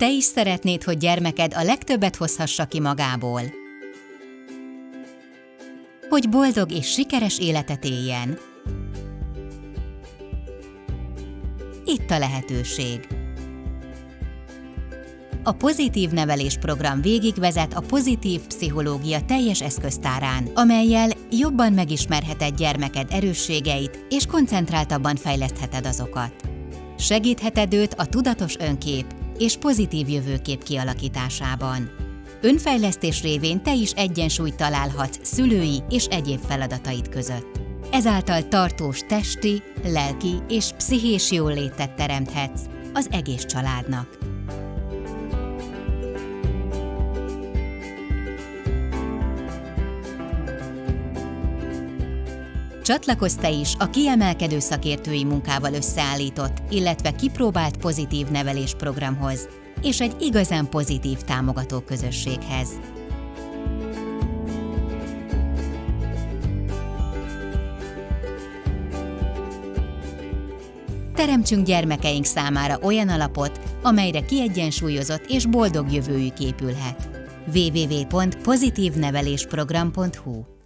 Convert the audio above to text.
Te is szeretnéd, hogy gyermeked a legtöbbet hozhassa ki magából. Hogy boldog és sikeres életet éljen. Itt a lehetőség. A Pozitív Nevelés Program végigvezet a pozitív pszichológia teljes eszköztárán, amellyel jobban megismerheted gyermeked erősségeit és koncentráltabban fejlesztheted azokat. Segítheted őt a tudatos önkép és pozitív jövőkép kialakításában. Önfejlesztés révén te is egyensúlyt találhatsz szülői és egyéb feladataid között. Ezáltal tartós testi, lelki és pszichés jólétet teremthetsz az egész családnak. Csatlakozz te is a kiemelkedő szakértői munkával összeállított, illetve kipróbált pozitív nevelés programhoz és egy igazán pozitív támogató közösséghez. Teremtsünk gyermekeink számára olyan alapot, amelyre kiegyensúlyozott és boldog jövőjük épülhet. www.pozitívnevelésprogram.hu